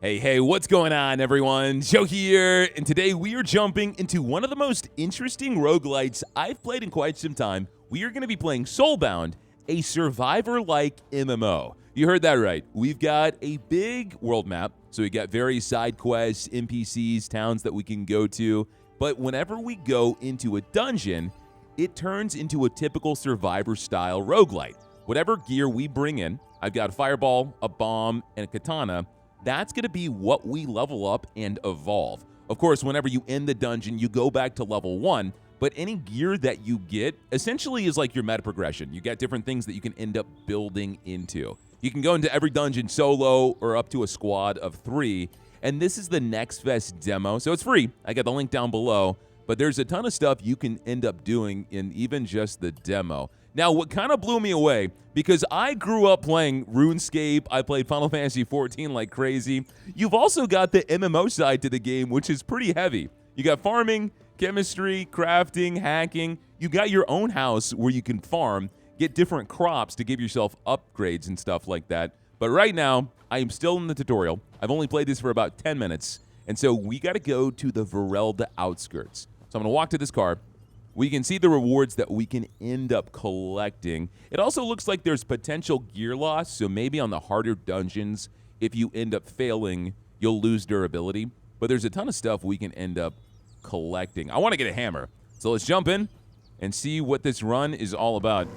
Hey, what's going on, everyone? Joe here, and today we are jumping into one of the most interesting roguelites I've played in quite some time. We are going to be playing Soulbound, a Survivor-like MMO. You heard that right. We've got a big world map, so we got various side quests, NPCs, towns that we can go to, but whenever we go into a dungeon, it turns into a typical Survivor-style roguelite. Whatever gear we bring in, I've got a fireball, a bomb, and a katana. That's going to be what we level up and evolve. Of course, whenever you end the dungeon, you go back to level 1, but any gear that you get essentially is like your meta progression. You got different things that you can end up building into. You can go into every dungeon solo or up to a squad of 3, and this is the Next Fest demo, so it's free. I got the link down below, but there's a ton of stuff you can end up doing in even just the demo. Now, what kind of blew me away, because I grew up playing RuneScape, I played Final Fantasy XIV like crazy. You've also got the MMO side to the game, which is pretty heavy. You got farming, chemistry, crafting, hacking. You got your own house where you can farm, get different crops to give yourself upgrades and stuff like that. But right now, I am still in the tutorial. I've only played this for about 10 minutes, and so we got to go to the Verelda outskirts. So I'm going to walk to this car. We can see the rewards that we can end up collecting. It also looks like there's potential gear loss, so maybe on the harder dungeons, if you end up failing, you'll lose durability. But there's a ton of stuff we can end up collecting. I want to get a hammer, so let's jump in and see what this run is all about.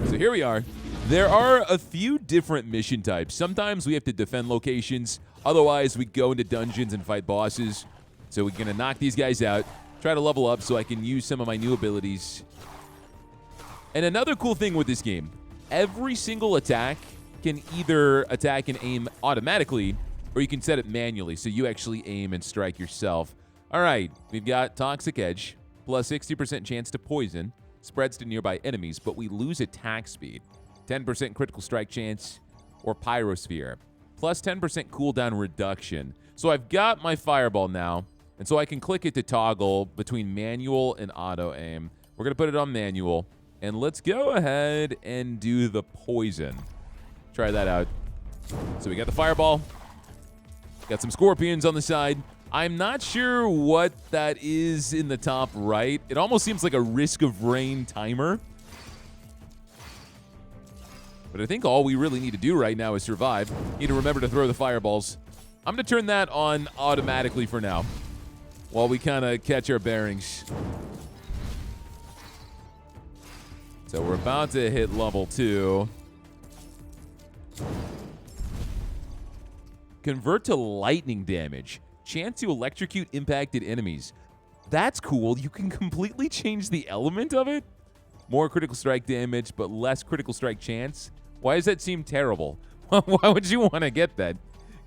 So here we are. There are a few different mission types. Sometimes we have to defend locations. Otherwise, we go into dungeons and fight bosses. So we're going to knock these guys out. Try to level up so I can use some of my new abilities. And another cool thing with this game, every single attack can either attack and aim automatically, or you can set it manually, so you actually aim and strike yourself. All right, we've got Toxic Edge, plus 60% chance to poison, spreads to nearby enemies, but we lose attack speed. 10% critical strike chance, or Pyrosphere, plus 10% cooldown reduction. So I've got my fireball now, and so I can click it to toggle between manual and auto aim. We're going to put it on manual. And let's go ahead and do the poison. Try that out. So we got the fireball. Got some scorpions on the side. I'm not sure what that is in the top right. It almost seems like a Risk of Rain timer. But I think all we really need to do right now is survive. Need to remember to throw the fireballs. I'm going to turn that on automatically for now, while we kind of catch our bearings. So we're about to hit level 2. Convert to lightning damage. Chance to electrocute impacted enemies. That's cool. You can completely change the element of it. More critical strike damage, but less critical strike chance. Why does that seem terrible? Why would you want to get that?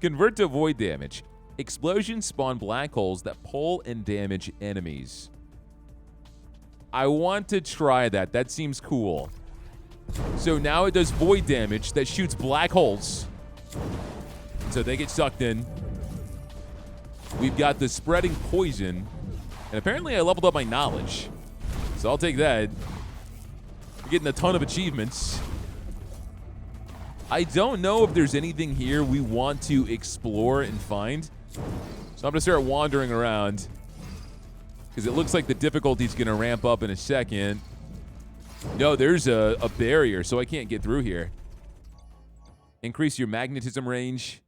Convert to void damage. Explosions spawn black holes that pull and damage enemies. I want to try that. That seems cool. So now it does void damage that shoots black holes. So they get sucked in. We've got the spreading poison. And apparently I leveled up my knowledge. So I'll take that. We're getting a ton of achievements. I don't know if there's anything here we want to explore and find. So I'm going to start wandering around, because it looks like the difficulty's going to ramp up in a second. No, there's a barrier, so I can't get through here. Increase your magnetism range.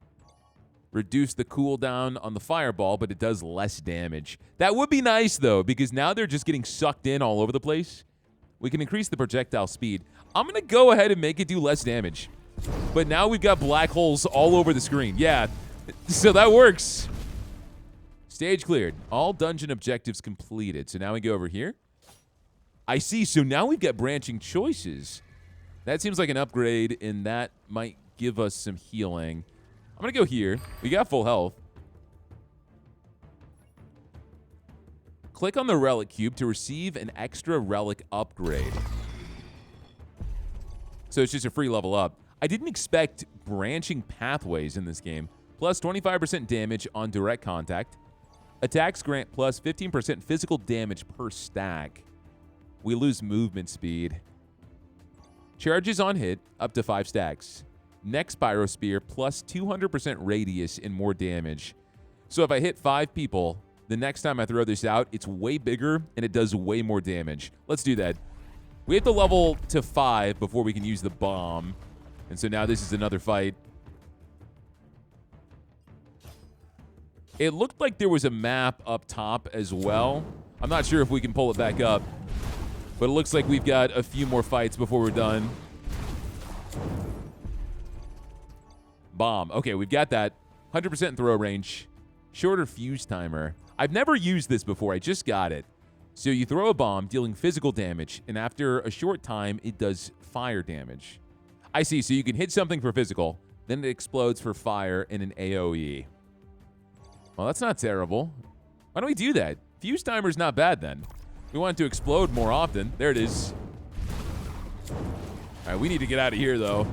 Reduce the cooldown on the fireball, but it does less damage. That would be nice, though, because now they're just getting sucked in all over the place. We can increase the projectile speed. I'm going to go ahead and make it do less damage. But now we've got black holes all over the screen. Yeah. So that works. Stage cleared. All dungeon objectives completed. So now we go over here. I see. So now we've got branching choices. That seems like an upgrade, and that might give us some healing. I'm going to go here. We got full health. Click on the relic cube to receive an extra relic upgrade. So it's just a free level up. I didn't expect branching pathways in this game. Plus 25% damage on direct contact. Attacks grant plus 15% physical damage per stack. We lose movement speed. Charges on hit up to 5 stacks. next Pyrosphere plus 200% radius and more damage. So if I hit 5 people, the next time I throw this out, it's way bigger and it does way more damage. Let's do that. We have to level to 5 before we can use the bomb. And so now this is another fight. It looked like there was a map up top as well. I'm not sure if we can pull it back up, but it looks like we've got a few more fights before we're done. Bomb. Okay, we've got that. 100% throw range. Shorter fuse timer. I've never used this before. I just got it. So you throw a bomb, dealing physical damage, and after a short time, it does fire damage. I see. So you can hit something for physical, then it explodes for fire in an AoE. Well, that's not terrible. Why don't we do that? Fuse timer's not bad then. We want it to explode more often. There it is. All right, we need to get out of here, though.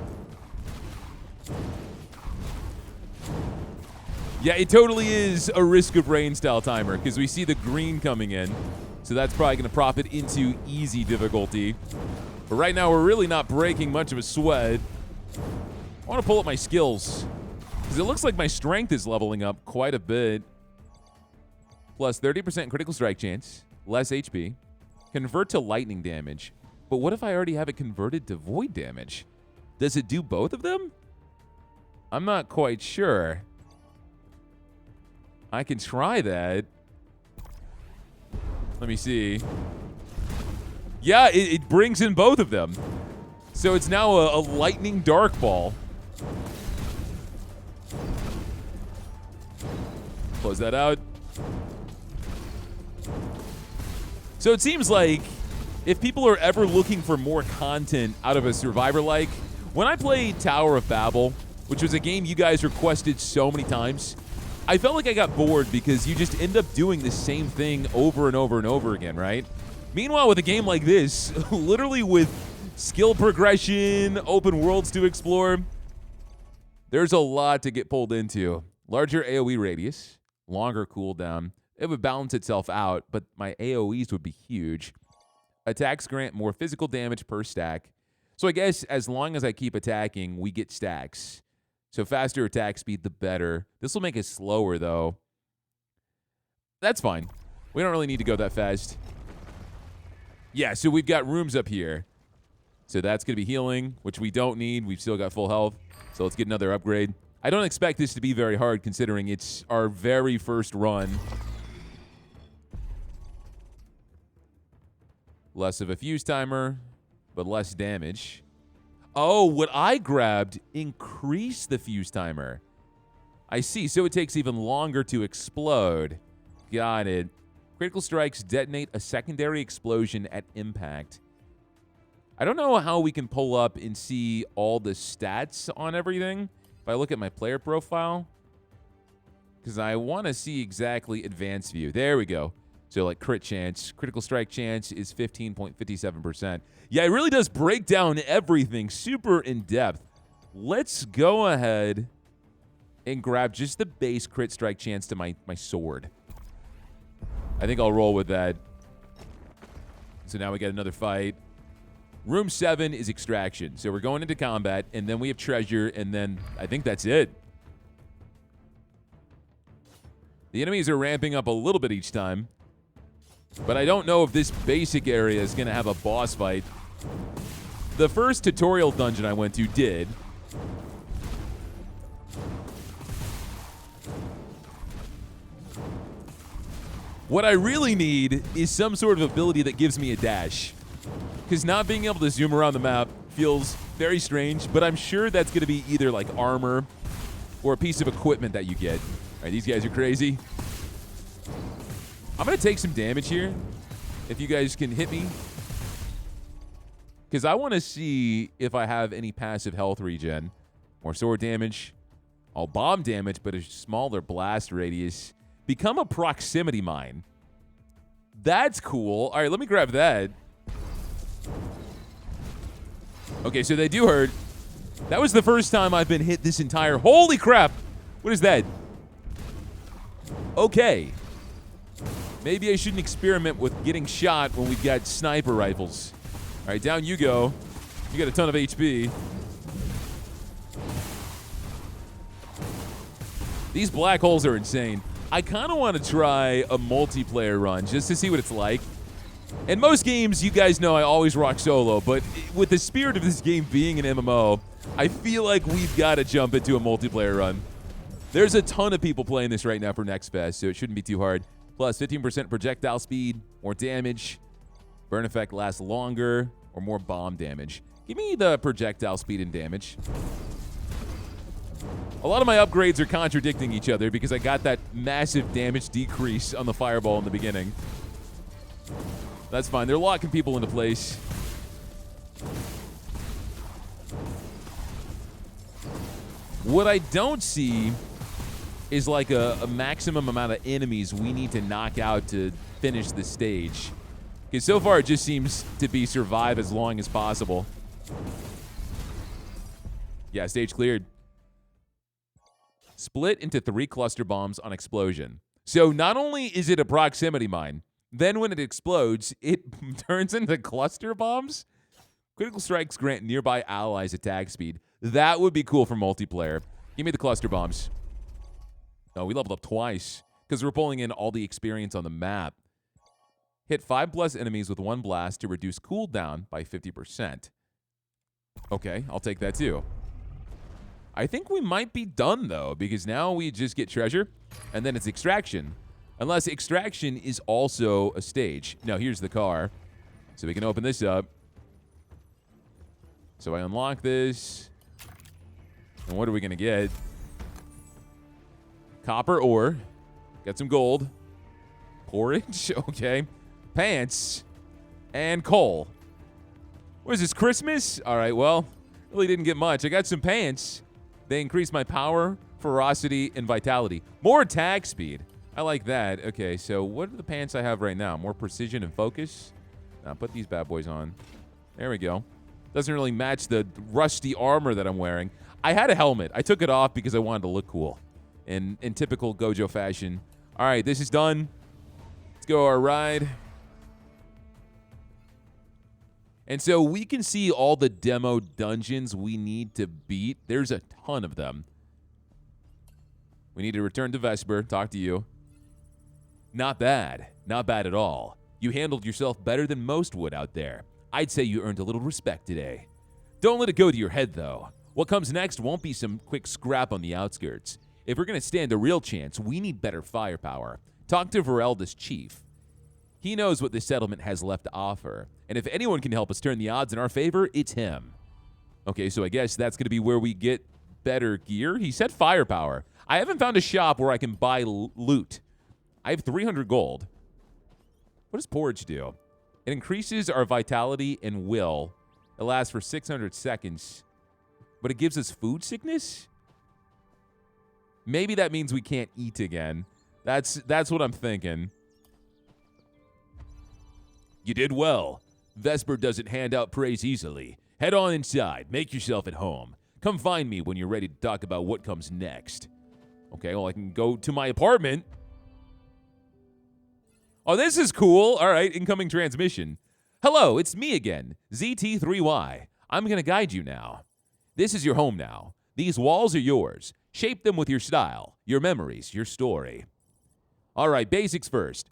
Yeah, it totally is a Risk of Rain style timer because we see the green coming in. So that's probably going to prop it into easy difficulty. But right now, we're really not breaking much of a sweat. I want to pull up my skills because it looks like my strength is leveling up quite a bit. Plus 30% critical strike chance, less HP. Convert to lightning damage. But what if I already have it converted to void damage? Does it do both of them? I'm not quite sure. I can try that. Let me see. Yeah, it brings in both of them. So it's now a lightning dark ball. Close that out. So it seems like if people are ever looking for more content out of a Survivorlike, when I played Tower of Babel, which was a game you guys requested so many times, I felt like I got bored because you just end up doing the same thing over and over and over again, right? Meanwhile, with a game like this, literally with skill progression, open worlds to explore, there's a lot to get pulled into. Larger AoE radius, longer cooldown. It would balance itself out, but my AoEs would be huge. Attacks grant more physical damage per stack. So I guess as long as I keep attacking, we get stacks. So faster attack speed, the better. This will make it slower, though. That's fine. We don't really need to go that fast. Yeah, so we've got rooms up here. So that's going to be healing, which we don't need. We've still got full health. So let's get another upgrade. I don't expect this to be very hard, considering it's our very first run. Less of a fuse timer, but less damage. Oh, what I grabbed increased the fuse timer. I see, so it takes even longer to explode. Got it. Critical strikes detonate a secondary explosion at impact. I don't know how we can pull up and see all the stats on everything. If I look at my player profile, because I want to see exactly advanced view. There we go. So like crit chance, critical strike chance is 15.57%. Yeah, it really does break down everything super in depth. Let's go ahead and grab just the base crit strike chance to my sword. I think I'll roll with that. So now we got another fight. Room 7 is extraction. So we're going into combat, and then we have treasure, and then I think that's it. The enemies are ramping up a little bit each time. But I don't know if this basic area is going to have a boss fight. The first tutorial dungeon I went to did. What I really need is some sort of ability that gives me a dash. Because not being able to zoom around the map feels very strange, but I'm sure that's going to be either like armor or a piece of equipment that you get. All right, these guys are crazy. I'm going to take some damage here, if you guys can hit me. Because I want to see if I have any passive health regen. More sword damage. All bomb damage, but a smaller blast radius. Become a proximity mine. That's cool. All right, let me grab that. Okay, so they do hurt. That was the first time I've been hit this entire... Holy crap! What is that? Okay. Maybe I shouldn't experiment with getting shot when we've got sniper rifles. All right, down you go. You got a ton of HP. These black holes are insane. I kind of want to try a multiplayer run just to see what it's like. In most games, you guys know I always rock solo, but with the spirit of this game being an MMO, I feel like we've got to jump into a multiplayer run. There's a ton of people playing this right now for Next Fest, so it shouldn't be too hard. Plus 15% projectile speed, more damage, burn effect lasts longer, or more bomb damage. Give me the projectile speed and damage. A lot of my upgrades are contradicting each other because I got that massive damage decrease on the fireball in the beginning. That's fine. They're locking people into place. What I don't see is like a maximum amount of enemies we need to knock out to finish the stage. Because so far it just seems to be survive as long as possible. Yeah, stage cleared. Split into 3 cluster bombs on explosion. So not only is it a proximity mine, then when it explodes, it turns into cluster bombs. Critical strikes grant nearby allies attack speed. That would be cool for multiplayer. Give me the cluster bombs. Oh, we leveled up twice because we're pulling in all the experience on the map. Hit 5+ enemies with 1 blast to reduce cooldown by 50%. Okay, I'll take that too. I think we might be done, though, because now we just get treasure, and then it's extraction. Unless extraction is also a stage. No, here's the car. So we can open this up. So I unlock this. And what are we going to get? Copper ore. Got some gold. Porridge. Okay. Pants. And coal. What is this, Christmas? All right, well, really didn't get much. I got some pants. They increase my power, ferocity, and vitality. More attack speed. I like that. Okay, so what are the pants I have right now? More precision and focus? Now put these bad boys on. There we go. Doesn't really match the rusty armor that I'm wearing. I had a helmet. I took it off because I wanted to look cool in typical Gojo fashion. All right, this is done. Let's go our ride. And so we can see all the demo dungeons we need to beat. There's a ton of them. We need to return to Vesper, talk to you. Not bad. Not bad at all. You handled yourself better than most would out there. I'd say you earned a little respect today. Don't let it go to your head, though. What comes next won't be some quick scrap on the outskirts. If we're going to stand a real chance, we need better firepower. Talk to Varelda's chief. He knows what this settlement has left to offer, and if anyone can help us turn the odds in our favor, it's him. Okay, so I guess that's going to be where we get better gear. He said firepower. I haven't found a shop where I can buy loot. I have 300 gold. What does porridge do? It increases our vitality and will. It lasts for 600 seconds, but it gives us food sickness? Maybe that means we can't eat again. That's what I'm thinking. You did well. Vesper doesn't hand out praise easily. Head on inside. Make yourself at home. Come find me when you're ready to talk about what comes next. Okay, well, I can go to my apartment. Oh, this is cool. All right, incoming transmission. Hello, it's me again, ZT3Y. I'm going to guide you now. This is your home now. These walls are yours. Shape them with your style, your memories, your story. All right, basics first.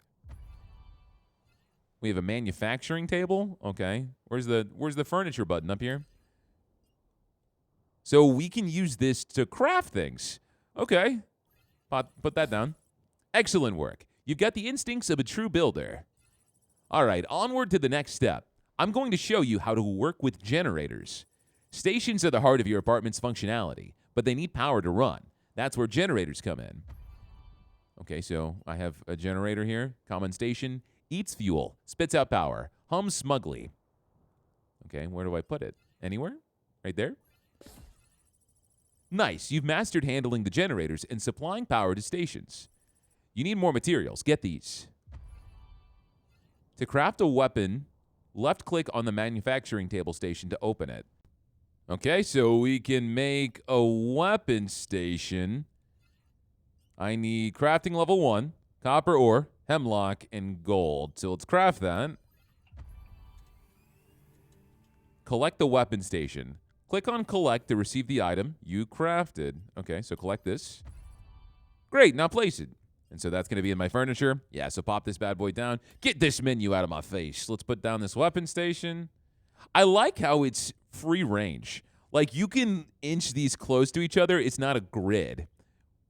We have a manufacturing table. Okay. Where's the furniture button up here? So we can use this to craft things. Okay. Put that down. Excellent work. You've got the instincts of a true builder. All right, onward to the next step. I'm going to show you how to work with generators. Stations are the heart of your apartment's functionality, but they need power to run. That's where generators come in. Okay, so I have a generator here. Common station. Eats fuel, spits out power, hums smugly. Okay, where do I put it? Anywhere? Right there? Nice, you've mastered handling the generators and supplying power to stations. You need more materials. Get these. To craft a weapon, left-click on the manufacturing table station to open it. Okay, so we can make a weapon station. I need crafting level 1, copper ore, hemlock, and gold. So let's craft that. Collect the weapon station. Click on collect to receive the item you crafted. Okay, so collect this. Great, now place it. And so that's going to be in my furniture. Yeah, so pop this bad boy down. Get this menu out of my face. Let's put down this weapon station. I like how it's free range. Like, you can inch these close to each other. It's not a grid,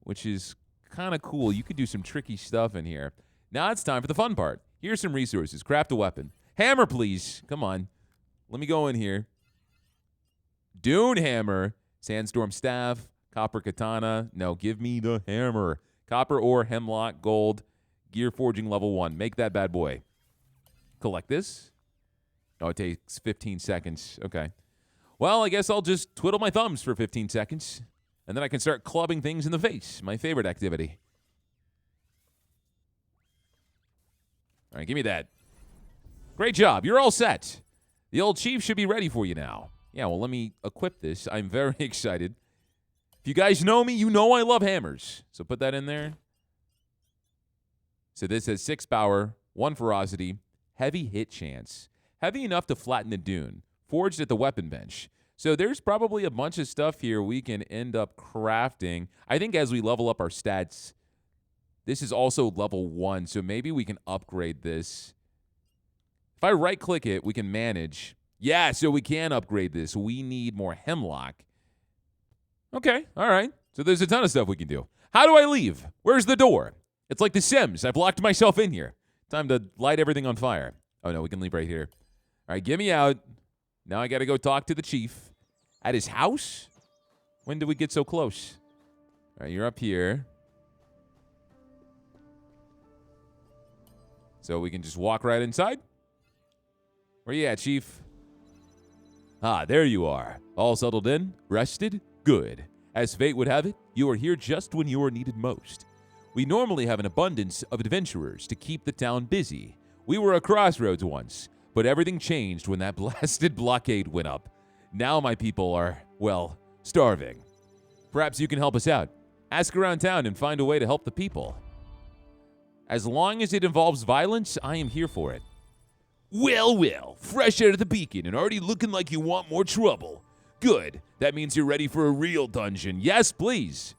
which is kind of cool. You could do some tricky stuff in here. Now it's time for the fun part. Here's some resources. Craft a weapon. Hammer, please. Come on. Let me go in here. Dune hammer. Sandstorm staff. Copper katana. No, give me the hammer. Copper ore, hemlock, gold. Gear forging level 1. Make that bad boy. Collect this. Oh, it takes 15 seconds. Okay. Well, I guess I'll just twiddle my thumbs for 15 seconds. And then I can start clubbing things in the face. My favorite activity. All right, give me that. Great job. You're all set. The old chief should be ready for you now. Yeah, well, let me equip this. I'm very excited. If you guys know me, you know I love hammers. So put that in there. So this has 6 power, 1 ferocity, heavy hit chance. Heavy enough to flatten the dune. Forged at the weapon bench. So there's probably a bunch of stuff here we can end up crafting. I think as we level up our stats, this is also level 1, so maybe we can upgrade this. If I right-click it, we can manage. Yeah, so we can upgrade this. We need more hemlock. Okay, all right. So there's a ton of stuff we can do. How do I leave? Where's the door? It's like The Sims. I've locked myself in here. Time to light everything on fire. Oh, no, we can leave right here. All right, get me out. Now I got to go talk to the chief. At his house? When did we get so close? All right, you're up here. So we can just walk right inside? Where you at, chief? Ah, there you are. All settled in? Rested? Good. As fate would have it, you are here just when you are needed most. We normally have an abundance of adventurers to keep the town busy. We were a crossroads once, but everything changed when that blasted blockade went up. Now my people are, well, starving. Perhaps you can help us out. Ask around town and find a way to help the people. As long as it involves violence, I am here for it. Well, fresh out of the beacon and already looking like you want more trouble. Good. That means you're ready for a real dungeon. Yes, please.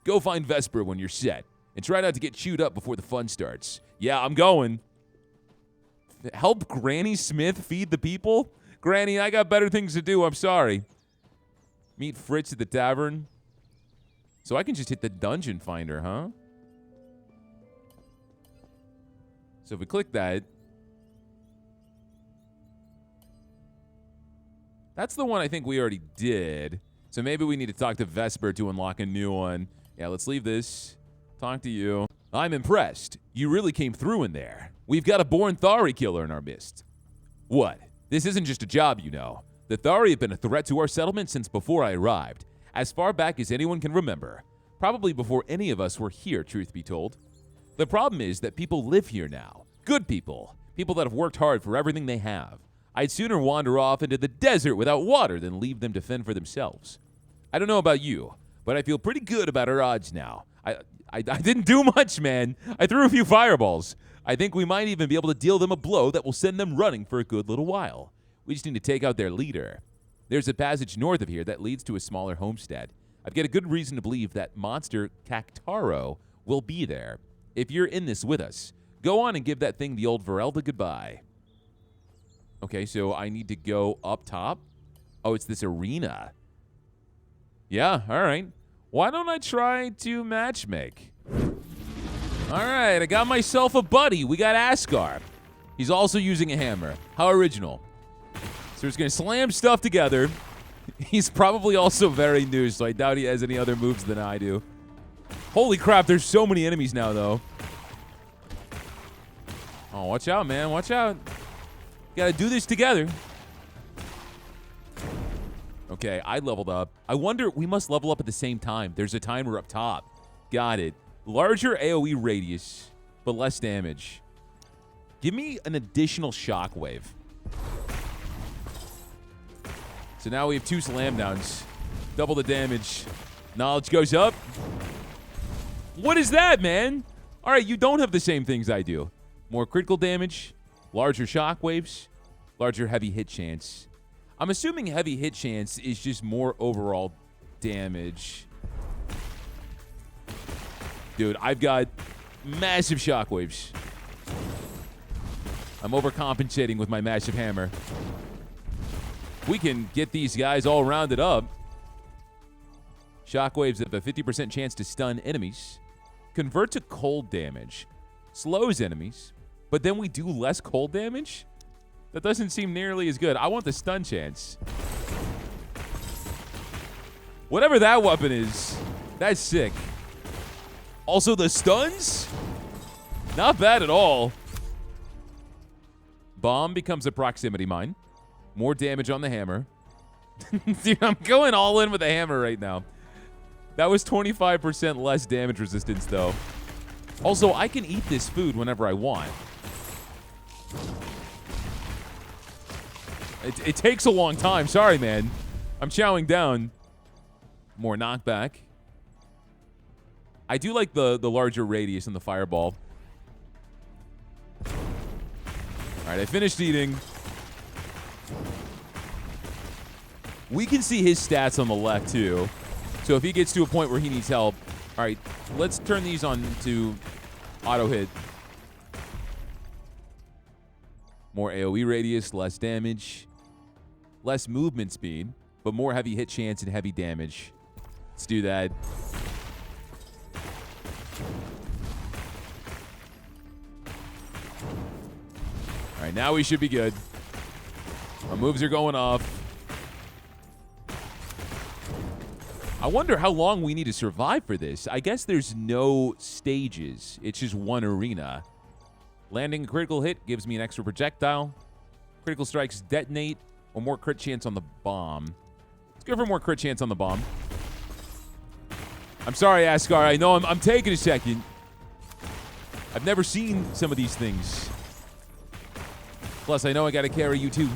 Go find Vesper when you're set, and try not to get chewed up before the fun starts. Yeah, I'm going. Help Granny Smith feed the people? Granny, I got better things to do. I'm sorry. Meet Fritz at the tavern. So I can just hit the dungeon finder, huh? So if we click that, that's the one I think we already did. So maybe we need to talk to Vesper to unlock a new one. Yeah, let's leave this. Talk to you. I'm impressed. You really came through in there. We've got a born Thari killer in our midst. What? This isn't just a job, you know. The Thari have been a threat to our settlement since before I arrived. As far back as anyone can remember. Probably before any of us were here, truth be told. The problem is that people live here now. Good people. People that have worked hard for everything they have. I'd sooner wander off into the desert without water than leave them to fend for themselves. I don't know about you, but I feel pretty good about our odds now. I didn't do much, man. I threw a few fireballs. I think we might even be able to deal them a blow that will send them running for a good little while. We just need to take out their leader. There's a passage north of here that leads to a smaller homestead. I've got a good reason to believe that monster Cactaro will be there. If you're in this with us, go on and give that thing the old Verelda goodbye. Okay, so I need to go up top. Oh, it's this arena. Yeah, all right. Why don't I try to matchmake? All right, I got myself a buddy. We got Ascar. He's also using a hammer. How original. So he's going to slam stuff together. He's probably also very new, so I doubt he has any other moves than I do. Holy crap, there's so many enemies now, though. Oh, watch out, man. Watch out. Got to do this together. Okay, I leveled up. I wonder, we must level up at the same time. There's a timer up top. Got it. Larger AoE radius, but less damage. Give me an additional shockwave. So now we have 2 slam downs. Double the damage. Knowledge goes up. What is that, man? All right, you don't have the same things I do. More critical damage, larger shockwaves, larger heavy hit chance. I'm assuming heavy hit chance is just more overall damage. Dude, I've got massive shockwaves. I'm overcompensating with my massive hammer. We can get these guys all rounded up. Shockwaves have a 50% chance to stun enemies. Convert to cold damage. Slows enemies. But then we do less cold damage? That doesn't seem nearly as good. I want the stun chance. Whatever that weapon is, that's sick. Also, the stuns? Not bad at all. Bomb becomes a proximity mine. More damage on the hammer. Dude, I'm going all in with the hammer right now. That was 25% less damage resistance, though. Also, I can eat this food whenever I want. It takes a long time. Sorry, man. I'm chowing down. More knockback. I do like the larger radius in the fireball. All right, I finished eating. We can see his stats on the left, too. So if he gets to a point where he needs help. All right, let's turn these on to auto hit. More AoE radius, less damage. Less movement speed, but more heavy hit chance and heavy damage. Let's do that. All right, now we should be good. Our moves are going off. I wonder how long we need to survive for this. I guess there's no stages. It's just one arena. Landing a critical hit gives me an extra projectile. Critical strikes detonate. Or more crit chance on the bomb. Let's go for more crit chance on the bomb. I'm sorry, Ascar. I know I'm taking a second. I've never seen some of these things. Plus, I know I got to carry you too.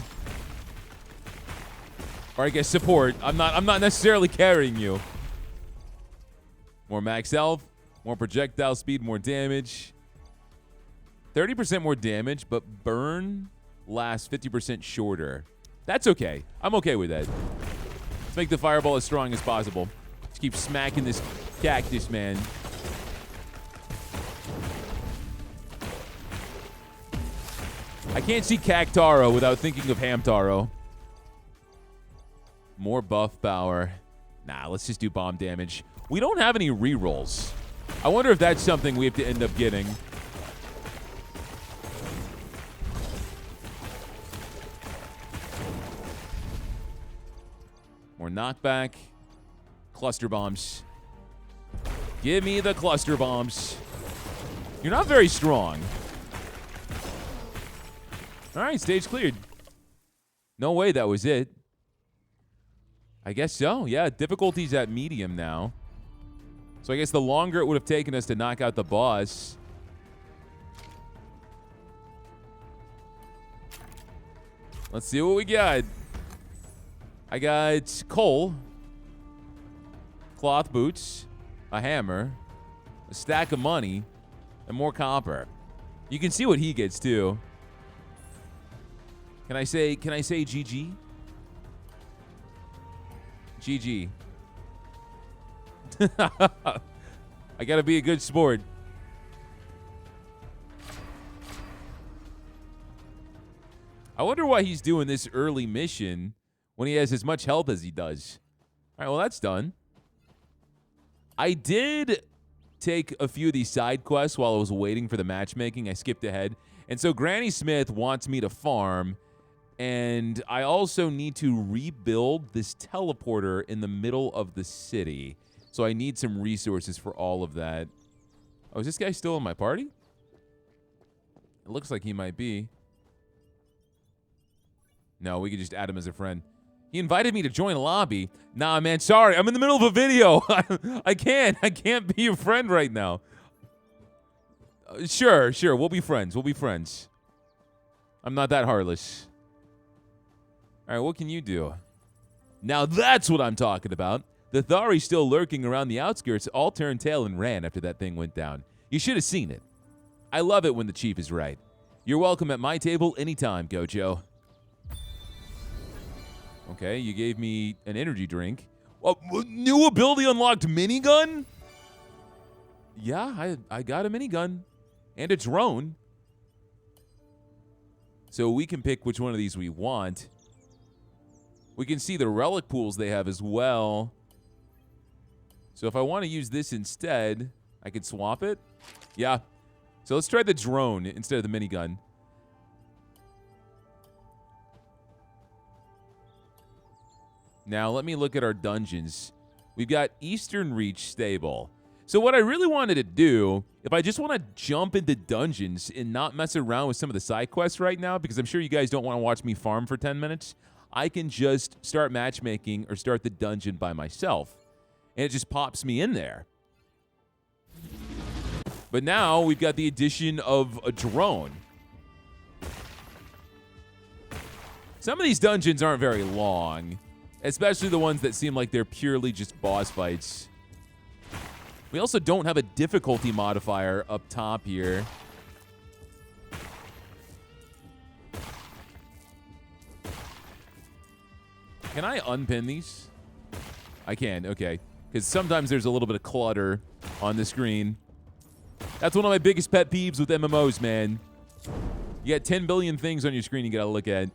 Or I guess support. I'm not necessarily carrying you. More max health, more projectile speed, more damage. 30% more damage, but burn lasts 50% shorter. That's okay. I'm okay with that. Let's make the fireball as strong as possible. Just keep smacking this cactus, man. I can't see Cactaro without thinking of Hamtaro. More buff power. Nah, let's just do bomb damage. We don't have any rerolls. I wonder if that's something we have to end up getting. More knockback. Cluster bombs. Give me the cluster bombs. You're not very strong. All right, stage cleared. No way that was it. I guess so. Yeah, difficulty's at medium now. So I guess the longer it would have taken us to knock out the boss. Let's see what we got. I got coal, cloth boots, a hammer, a stack of money, and more copper. You can see what he gets too. Can I say GG? GG. I gotta be a good sport. I wonder why he's doing this early mission when he has as much health as he does. All right, well, that's done. I did take a few of these side quests while I was waiting for the matchmaking. I skipped ahead. And so Granny Smith wants me to farm, and I also need to rebuild this teleporter in the middle of the city. So I need some resources for all of that. Oh, is this guy still in my party? It looks like he might be. No, we could just add him as a friend. He invited me to join a lobby. Nah, man, sorry. I'm in the middle of a video. I can't be your friend right now. Sure. We'll be friends. I'm not that heartless. All right, what can you do? Now that's what I'm talking about. The Thari still lurking around the outskirts all turned tail and ran after that thing went down. You should have seen it. I love it when the chief is right. You're welcome at my table anytime, Gojo. Okay, you gave me an energy drink. Oh, new ability unlocked, minigun? Yeah, I got a minigun and a drone. So we can pick which one of these we want. We can see the relic pools they have as well. So if I want to use this instead, I could swap it. Yeah. So let's try the drone instead of the minigun. Now let me look at our dungeons. We've got Eastern Reach stable. So what I really wanted to do, if I just want to jump into dungeons and not mess around with some of the side quests right now, because I'm sure you guys don't want to watch me farm for 10 minutes, I can just start matchmaking or start the dungeon by myself. And it just pops me in there. But now we've got the addition of a drone. Some of these dungeons aren't very long, especially the ones that seem like they're purely just boss fights. We also don't have a difficulty modifier up top here. Can I unpin these? I can, okay. Because sometimes there's a little bit of clutter on the screen. That's one of my biggest pet peeves with MMOs, man. You got 10 billion things on your screen you gotta look at.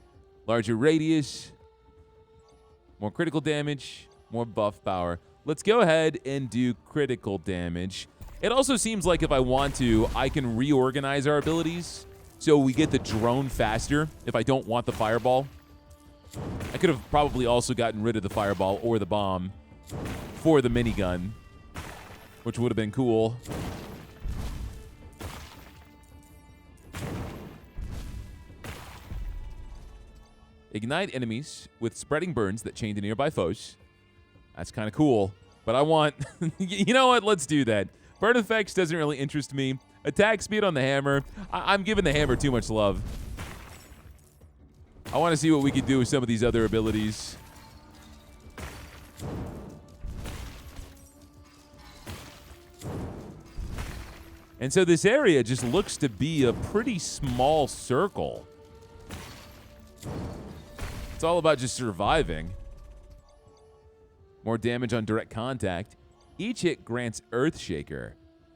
Larger radius, more critical damage, more buff power. Let's go ahead and do critical damage. It also seems like if I want to, I can reorganize our abilities so we get the drone faster if I don't want the fireball. I could have probably also gotten rid of the fireball or the bomb for the minigun, which would have been cool. Ignite enemies with spreading burns that chain to nearby foes. That's kind of cool. But I want... you know what? Let's do that. Burn effects doesn't really interest me. Attack speed on the hammer. I'm giving the hammer too much love. I want to see what we can do with some of these other abilities. And so this area just looks to be a pretty small circle. It's all about just surviving. More damage on direct contact. Each hit grants Earthshaker.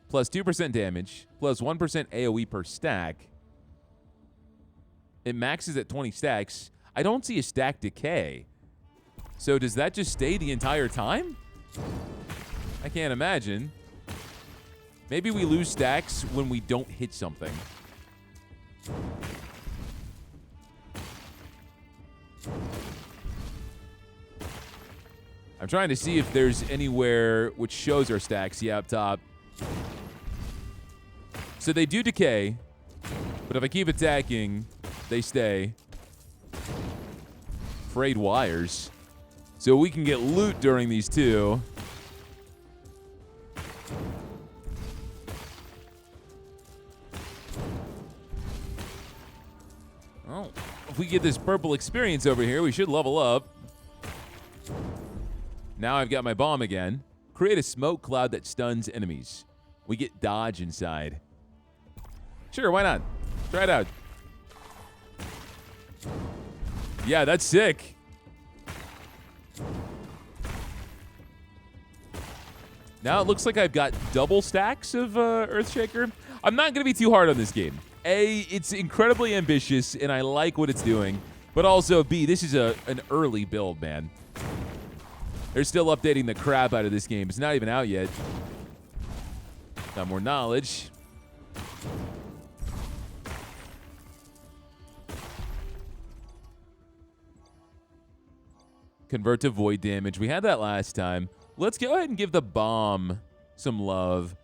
Plus 2% damage. Plus 1% AoE per stack. It maxes at 20 stacks. I don't see a stack decay. So does that just stay the entire time? I can't imagine. Maybe we lose stacks when we don't hit something. I'm trying to see if there's anywhere which shows our stacks. Yeah, up top. So they do decay, but if I keep attacking, they stay. Frayed wires. So we can get loot during these too. Oh, if we get this purple experience over here, we should level up. Now I've got my bomb again. Create a smoke cloud that stuns enemies. We get dodge inside. Sure, why not? Try it out. Yeah, that's sick. Now it looks like I've got double stacks of Earthshaker. I'm not going to be too hard on this game. A, it's incredibly ambitious, and I like what it's doing. But also, B, this is an early build, man. They're still updating the crap out of this game. It's not even out yet. Got more knowledge. Convert to void damage. We had that last time. Let's go ahead and give the bomb some love.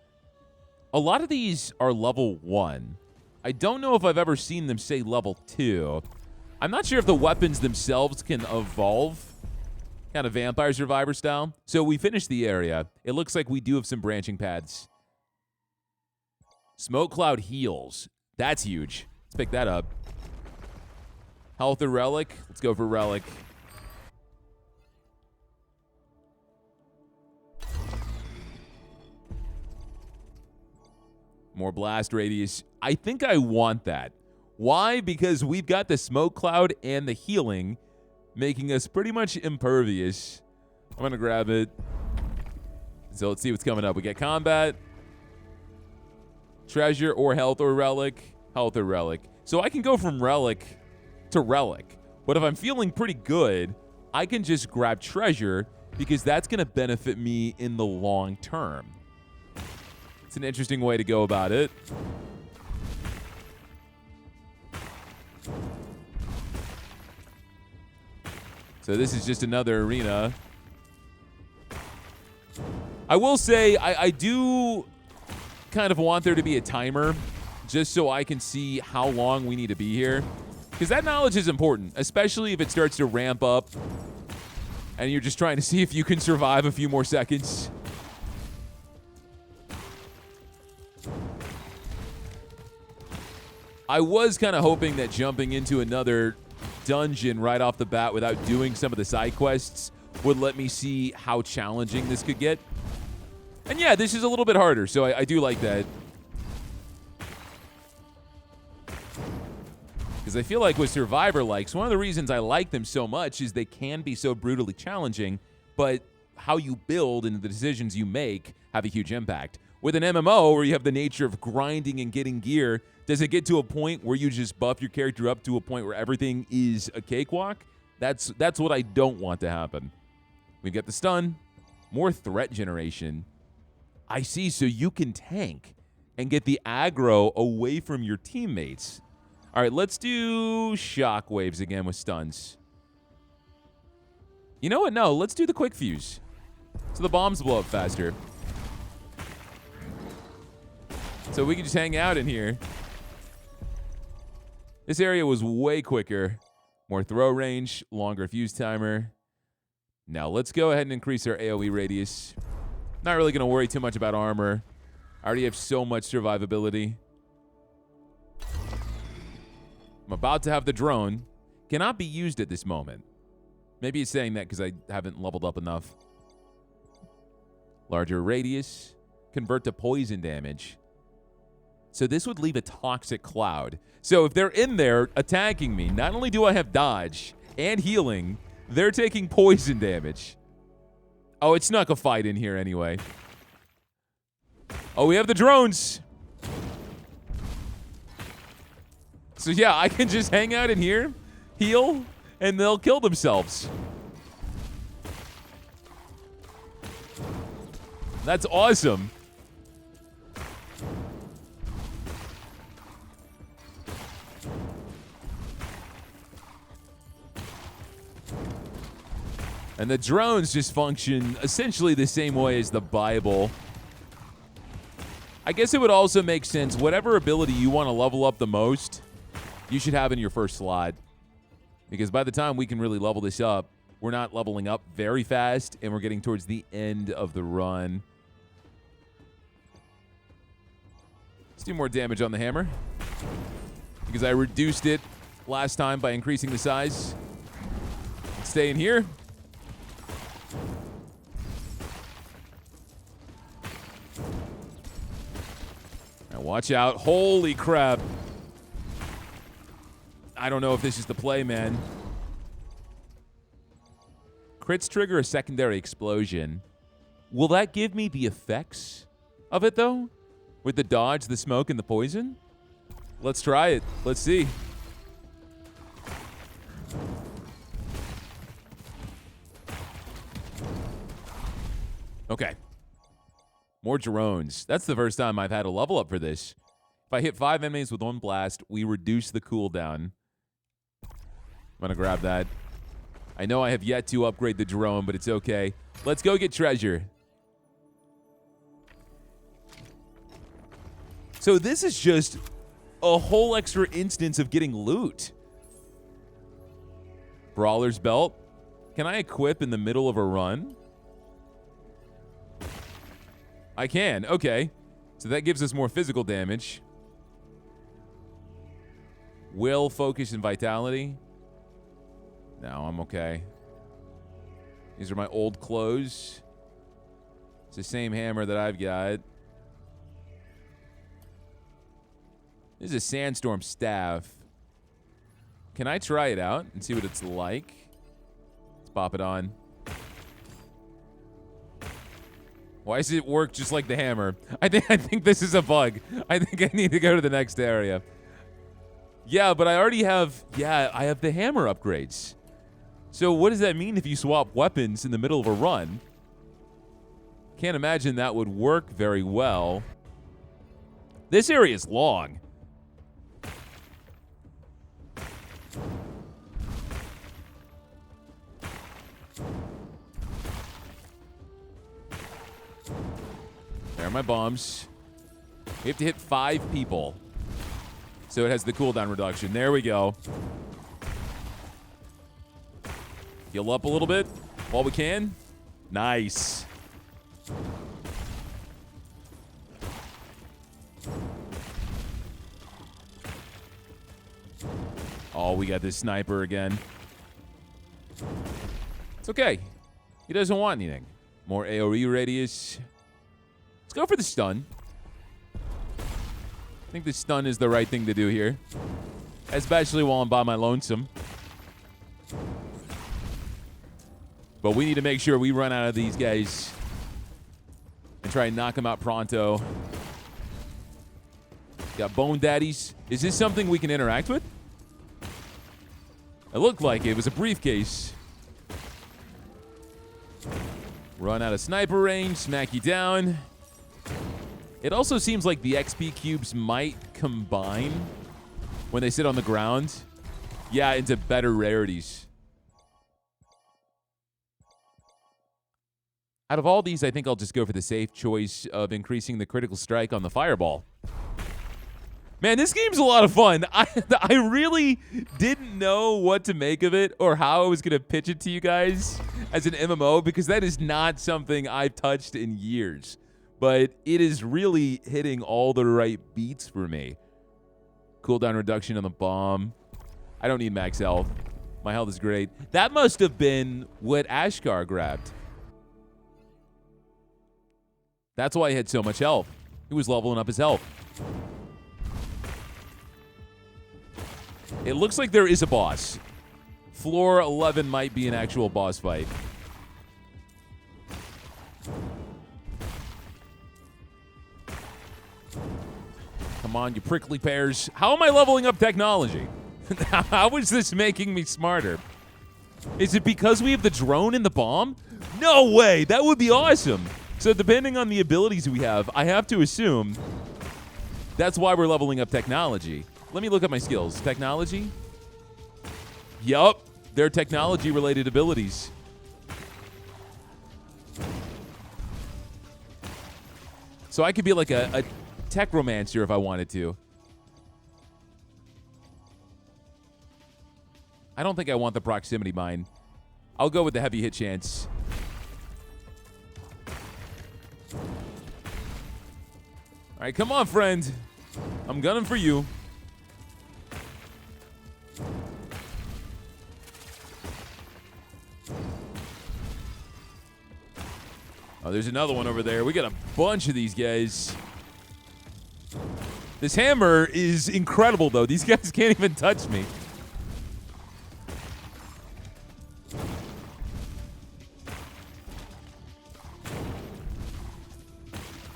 A lot of these are level 1. I don't know if I've ever seen them say level 2. I'm not sure if the weapons themselves can evolve, kind of Vampire Survivor style. So we finished the area. It looks like we do have some branching paths. Smoke Cloud heals. That's huge. Let's pick that up. Health or Relic? Let's go for Relic. More blast radius. I think I want that. Why? Because we've got the smoke cloud and the healing, making us pretty much impervious. I'm going to grab it. So let's see what's coming up. We get combat. Treasure or health or relic? Health or relic. So I can go from relic to relic. But if I'm feeling pretty good, I can just grab treasure because that's going to benefit me in the long term. It's an interesting way to go about it. So this is just another arena. I will say I do kind of want there to be a timer just so I can see how long we need to be here. Because that knowledge is important, especially if it starts to ramp up and you're just trying to see if you can survive a few more seconds. I was kind of hoping that jumping into another dungeon right off the bat without doing some of the side quests would let me see how challenging this could get. And yeah, this is a little bit harder, so I do like that. Because I feel like with Survivorlikes, one of the reasons I like them so much is they can be so brutally challenging, but how you build and the decisions you make have a huge impact. With an MMO where you have the nature of grinding and getting gear, does it get to a point where you just buff your character up to a point where everything is a cakewalk? That's what I don't want to happen. We've got the stun, more threat generation. I see, so you can tank and get the aggro away from your teammates. All right, let's do shockwaves again with stuns. You know what? No, let's do the quick fuse. So the bombs blow up faster. So we can just hang out in here. This area was way quicker. More throw range, longer fuse timer. Now let's go ahead and increase our AoE radius. Not really going to worry too much about armor. I already have so much survivability. I'm about to have the drone. Cannot be used at this moment. Maybe it's saying that because I haven't leveled up enough. Larger radius. Convert to poison damage. So this would leave a toxic cloud. So if they're in there attacking me, not only do I have dodge and healing, they're taking poison damage. Oh, it snuck a fight in here anyway. Oh, we have the drones. So yeah, I can just hang out in here, heal, and they'll kill themselves. That's awesome. And the drones just function essentially the same way as the Bible. I guess it would also make sense, whatever ability you want to level up the most, you should have in your first slot. Because by the time we can really level this up, we're not leveling up very fast, and we're getting towards the end of the run. Let's do more damage on the hammer. Because I reduced it last time by increasing the size. Stay in here. Now watch out. Holy crap. I don't know if this is the play, man. Crits trigger a secondary explosion. Will that give me the effects of it, though? With the dodge, the smoke, and the poison? Let's try it. Let's see. Okay. More drones. That's the first time I've had a level up for this. If I hit 5 enemies with one blast, we reduce the cooldown. I'm going to grab that. I know I have yet to upgrade the drone, but it's okay. Let's go get treasure. So this is just a whole extra instance of getting loot. Brawler's belt. Can I equip in the middle of a run? I can. Okay. So that gives us more physical damage. Will, focus, and vitality. No, I'm okay. These are my old clothes. It's the same hammer that I've got. This is a sandstorm staff. Can I try it out and see what it's like? Let's pop it on. Why does it work just like the hammer? I think this is a bug. I think I need to go to the next area. Yeah, but I already have, I have the hammer upgrades. So what does that mean if you swap weapons in the middle of a run? Can't imagine that would work very well. This area is long. There are my bombs. We have to hit 5 people. So it has the cooldown reduction. There we go. Heal up a little bit while we can. Nice. Oh, we got this sniper again. It's okay. He doesn't want anything. More AoE radius. Let's go for the stun. I think the stun is the right thing to do here. Especially while I'm by my lonesome. But we need to make sure we run out of these guys. And try and knock them out pronto. Got bone daddies. Is this something we can interact with? It looked like it was a briefcase. Run out of sniper range, smack you down. It also seems like the XP cubes might combine when they sit on the ground. Yeah, into better rarities. Out of all these, I think I'll just go for the safe choice of increasing the critical strike on the fireball. Man, this game's a lot of fun. I really didn't know what to make of it or how I was going to pitch it to you guys as an MMO because that is not something I've touched in years. But it is really hitting all the right beats for me. Cooldown reduction on the bomb. I don't need max health. My health is great. That must have been what Ashkar grabbed. That's why he had so much health. He was leveling up his health. It looks like there is a boss. Floor 11 might be an actual boss fight. Come on, you prickly pears. How am I leveling up technology? How is this making me smarter? Is it because we have the drone and the bomb? No way! That would be awesome! So depending on the abilities we have, I have to assume that's why we're leveling up technology. Let me look at my skills. Technology? Yup. They're technology-related abilities. So I could be like a tech romancer if I wanted to. I don't think I want the proximity mine. I'll go with the heavy hit chance. All right, come on, friend. I'm gunning for you. Oh, there's another one over there. We got a bunch of these guys. This hammer is incredible, though. These guys can't even touch me.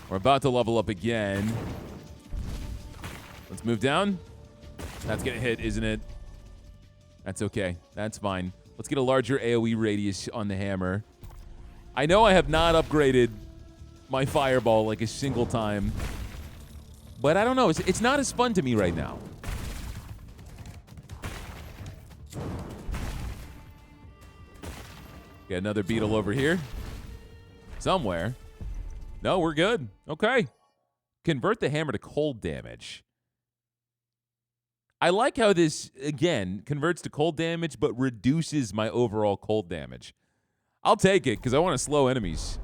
We're about to level up again. Let's move down. That's gonna hit, isn't it? That's okay. That's fine. Let's get a larger AoE radius on the hammer. I know I have not upgraded my fireball like a single time. But I don't know. It's not as fun to me right now. Got another beetle over here. Somewhere. No, we're good. Okay. Convert the hammer to cold damage. I like how this, again, converts to cold damage, but reduces my overall cold damage. I'll take it, because I want to slow enemies.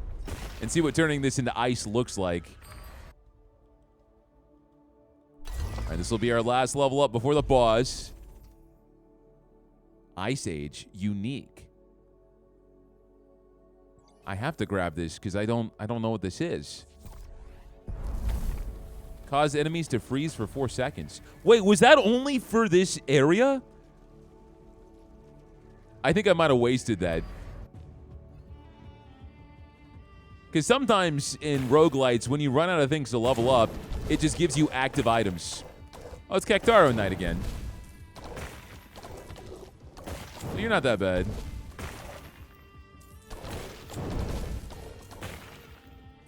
And see what turning this into ice looks like. All right, this will be our last level up before the boss. Ice Age, unique. I have to grab this, because I don't know what this is. Cause enemies to freeze for 4 seconds. Wait, was that only for this area? I think I might have wasted that. Because sometimes in roguelites, when you run out of things to level up, it just gives you active items. Oh, it's Cactaro Knight again. You're not that bad.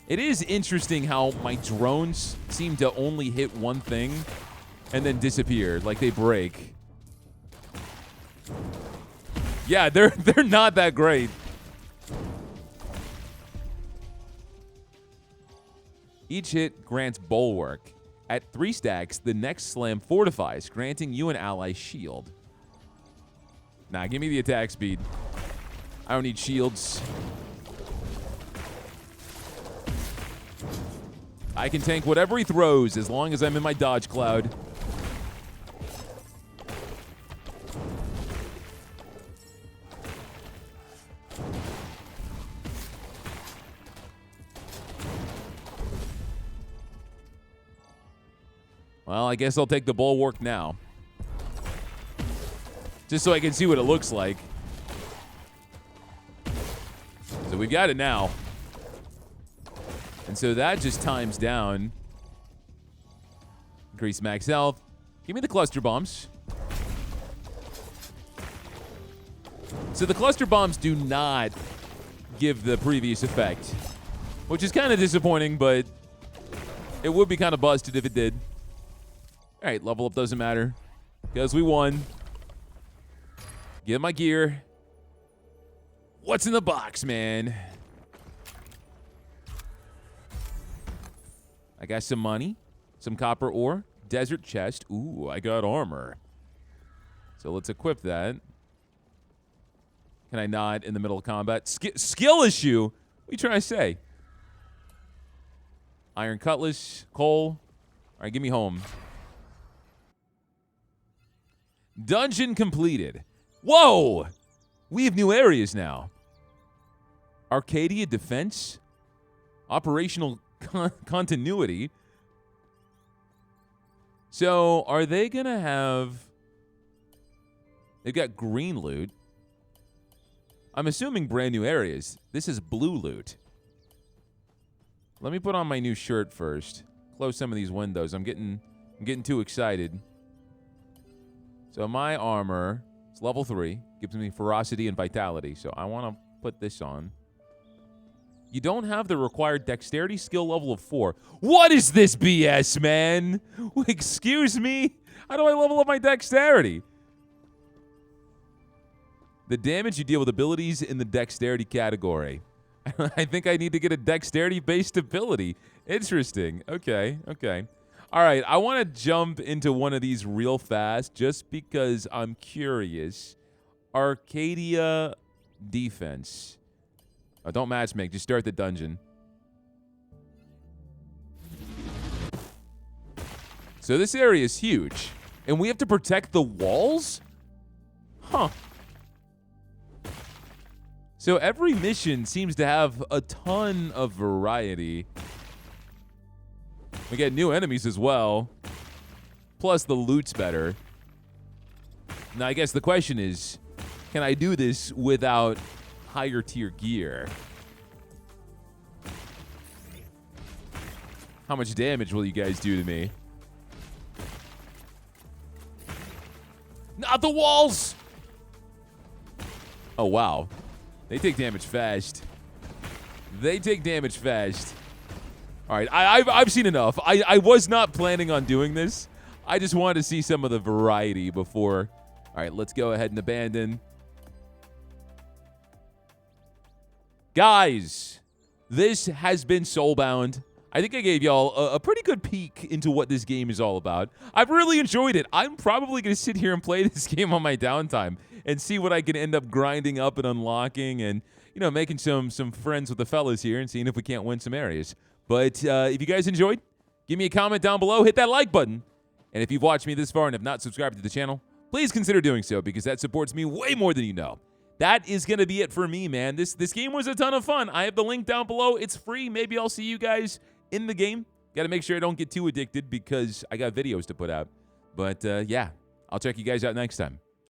It is interesting how my drones seem to only hit one thing and then disappear, like they break. Yeah, they're not that great. Each hit grants Bulwark. At 3 stacks, the next slam fortifies, granting you an ally shield. Nah, give me the attack speed. I don't need shields. I can tank whatever he throws as long as I'm in my dodge cloud. Well, I guess I'll take the Bulwark now. Just so I can see what it looks like. So we've got it now. And so that just times down. Increase max health. Give me the cluster bombs. So the cluster bombs do not give the previous effect, which is kind of disappointing, but it would be kind of busted if it did. All right, level up doesn't matter because we won. Get my gear. What's in the box, man? I got some money, some copper ore, desert chest. Ooh, I got armor. So let's equip that. Can I not in the middle of combat? Skill issue? What are you trying to say? Iron cutlass, coal. All right, give me home. Dungeon completed. Whoa! We have new areas now. Arcadia defense. Operational continuity. So, are they going to have... They've got green loot. I'm assuming brand new areas. This is blue loot. Let me put on my new shirt first. Close some of these windows. I'm getting too excited. So my armor is level 3. Gives me ferocity and vitality. So I want to put this on. You don't have the required dexterity skill level of 4. What is this BS, man? Excuse me? How do I level up my dexterity? The damage you deal with abilities in the dexterity category. I think I need to get a dexterity-based ability. Interesting. Okay, okay. All right, I want to jump into one of these real fast just because I'm curious. Arcadia defense. Oh, don't matchmake. Just start the dungeon. So this area is huge. And we have to protect the walls? Huh. So every mission seems to have a ton of variety. We get new enemies as well. Plus the loot's better. Now I guess the question is, can I do this without higher tier gear? How much damage will you guys do to me? Not the walls! Oh, wow. They take damage fast. They take damage fast. All right, I've seen enough. I was not planning on doing this. I just wanted to see some of the variety before. All right, let's go ahead and abandon. Guys, this has been Soulbound. I think I gave y'all a pretty good peek into what this game is all about. I've really enjoyed it. I'm probably going to sit here and play this game on my downtime and see what I can end up grinding up and unlocking and, you know, making some friends with the fellas here and seeing if we can't win some areas. But if you guys enjoyed, give me a comment down below, hit that like button. And if you've watched me this far and have not subscribed to the channel, please consider doing so because that supports me way more than you know. That is going to be it for me, man. This game was a ton of fun. I have the link down below. It's free. Maybe I'll see you guys in the game. Got to make sure I don't get too addicted because I got videos to put out. But, yeah, I'll check you guys out next time.